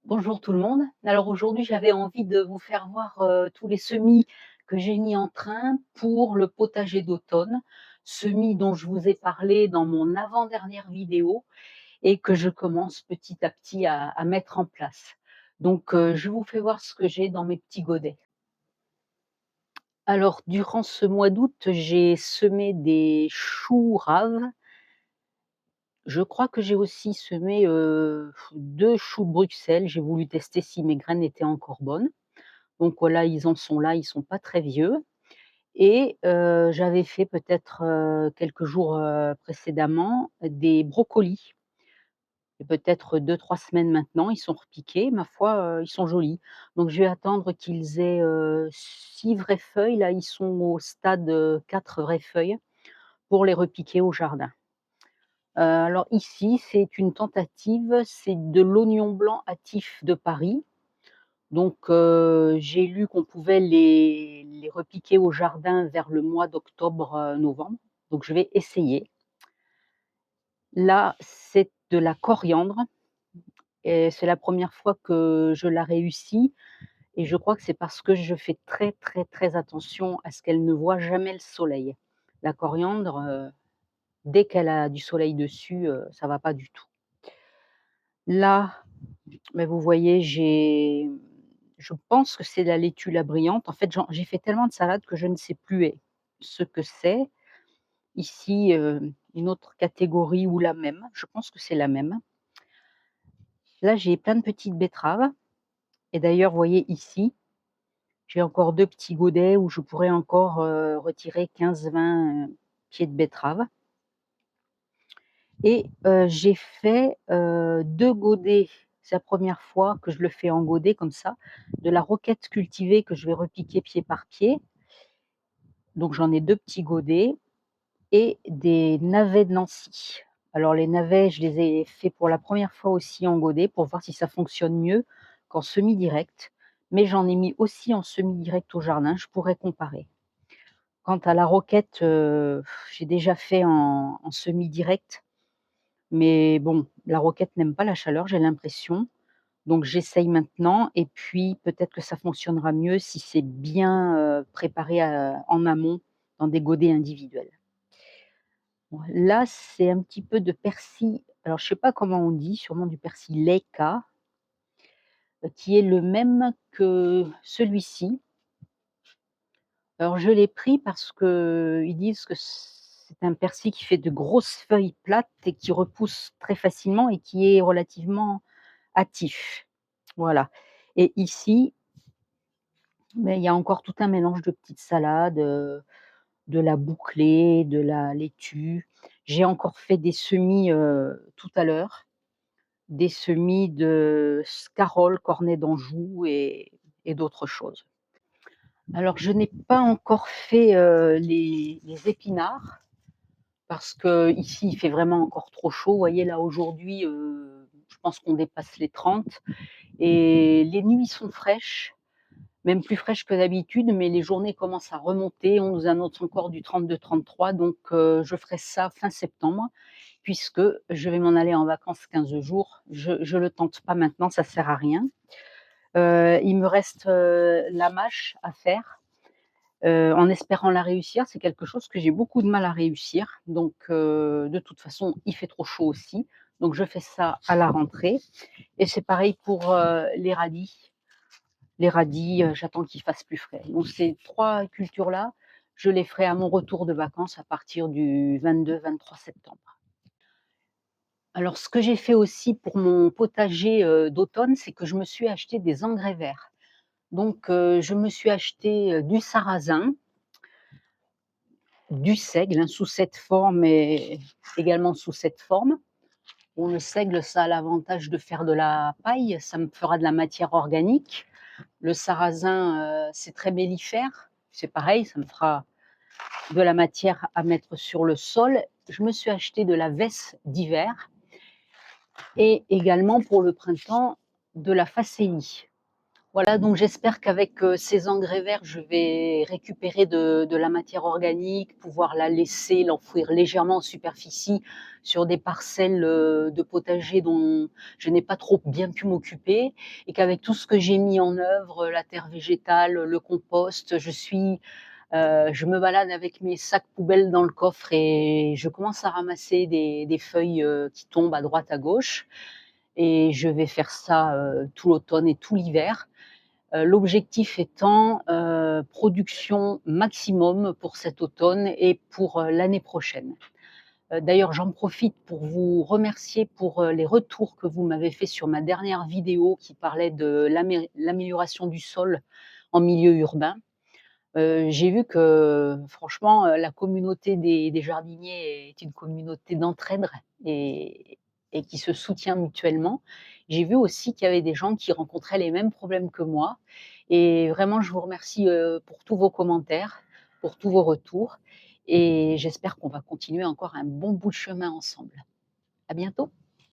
Bonjour tout le monde. Alors aujourd'hui, j'avais envie de vous faire voir, tous les semis que j'ai mis en train pour le potager d'automne. Semis dont je vous ai parlé dans mon avant-dernière vidéo et que je commence petit à petit à mettre en place. Donc, je vous fais voir ce que j'ai dans mes petits godets. Alors durant ce mois d'août, j'ai semé des choux raves. Je crois que j'ai aussi semé, 2 choux de Bruxelles. J'ai voulu tester si mes graines étaient encore bonnes. Donc voilà, ils en sont là, ils sont pas très vieux et j'avais fait peut-être, quelques jours, précédemment, des brocolis et peut-être 2, 3 semaines maintenant, ils sont repiqués. Ma foi, ils sont jolis. Donc je vais attendre qu'ils aient, 6 vraies feuilles. Là, ils sont au stade, 4 vraies feuilles pour les repiquer au jardin. Alors ici, c'est une tentative, c'est de l'oignon blanc hâtif de Paris. Donc, j'ai lu qu'on pouvait les repiquer au jardin vers le mois d'octobre, novembre. Donc je vais essayer. Là, c'est de la coriandre et c'est la première fois que je la réussis et je crois que c'est parce que je fais très, très, très attention à ce qu'elle ne voit jamais le soleil. La coriandre, dès qu'elle a du soleil dessus, ça va pas du tout. Là, vous voyez, je pense que c'est la laitue la brillante. En fait, j'ai fait tellement de salades que je ne sais plus ce que c'est. Ici, une autre catégorie ou la même, je pense que c'est la même. Là, j'ai plein de petites betteraves et d'ailleurs, vous voyez ici, j'ai encore 2 petits godets où je pourrais encore, retirer 15, 20 pieds de betteraves et j'ai fait, 2 godets. C'est la première fois que je le fais en godet comme ça, de la roquette cultivée que je vais repiquer pied par pied. Donc j'en ai 2 petits godets et des navets de Nancy. Alors les navets, je les ai faits pour la première fois aussi en godet pour voir si ça fonctionne mieux qu'en semi-direct, mais j'en ai mis aussi en semi-direct au jardin, je pourrais comparer. Quant à la roquette, j'ai déjà fait en semi-direct, mais bon, la roquette n'aime pas la chaleur, j'ai l'impression. Donc j'essaye maintenant et puis peut-être que ça fonctionnera mieux si c'est bien, préparé, en amont dans des godets individuels. Ouais, là, c'est un petit peu de persil, alors je sais pas comment on dit, sûrement du persil Leica, qui est le même que celui-ci. Alors je l'ai pris parce qu'ils disent que c'est un persil qui fait de grosses feuilles plates et qui repousse très facilement et qui est relativement hâtif. Voilà, et ici, il y a encore tout un mélange de petites salades, de la bouclée, de la laitue. J'ai encore fait des semis, tout à l'heure. Des semis de scarole, cornet d'Anjou et d'autres choses. Alors je n'ai pas encore fait, les épinards parce qu'ici il fait vraiment encore trop chaud. Vous voyez là aujourd'hui, je pense qu'on dépasse les 30 et les nuits sont fraîches, même plus fraîches que d'habitude, mais les journées commencent à remonter. On nous annonce encore du 32-33, donc je ferai ça fin septembre puisque je vais m'en aller en vacances 15 jours. Je le tente pas maintenant, ça sert à rien. Il me reste, la mâche à faire, en espérant la réussir. C'est quelque chose que j'ai beaucoup de mal à réussir, donc de toute façon, il fait trop chaud aussi, donc je fais ça à la rentrée et c'est pareil pour, les radis. Les radis, j'attends qu'il fasse plus frais. Donc ces 3 cultures-là, je les ferai à mon retour de vacances à partir du 22-23 septembre. Alors ce que j'ai fait aussi pour mon potager, d'automne, c'est que je me suis acheté des engrais verts. Donc je me suis acheté, du sarrasin, du seigle, hein, sous cette forme et également sous cette forme. Bon, le seigle, ça a l'avantage de faire de la paille, ça me fera de la matière organique. Le sarrasin, c'est très mellifère, c'est pareil, ça me fera de la matière à mettre sur le sol. Je me suis acheté de la vesse d'hiver et également pour le printemps, de la facélie. Voilà, donc j'espère qu'avec, ces engrais verts, je vais récupérer de la matière organique, pouvoir la laisser, l'enfouir légèrement en superficie sur des parcelles, de potager dont je n'ai pas trop bien pu m'occuper et qu'avec tout ce que j'ai mis en œuvre, la terre végétale, le compost, je me balade avec mes sacs poubelles dans le coffre et je commence à ramasser des feuilles, qui tombent à droite, à gauche et je vais faire ça, tout l'automne et tout l'hiver. L'objectif étant, production maximum pour cet automne et pour, l'année prochaine. D'ailleurs, j'en profite pour vous remercier pour, les retours que vous m'avez fait sur ma dernière vidéo qui parlait de l'amélioration du sol en milieu urbain. J'ai vu que franchement, la communauté des jardiniers est une communauté d'entraide et et qui se soutient mutuellement. J'ai vu aussi qu'il y avait des gens qui rencontraient les mêmes problèmes que moi et vraiment je vous remercie, pour tous vos commentaires, pour tous vos retours et j'espère qu'on va continuer encore un bon bout de chemin ensemble. À bientôt.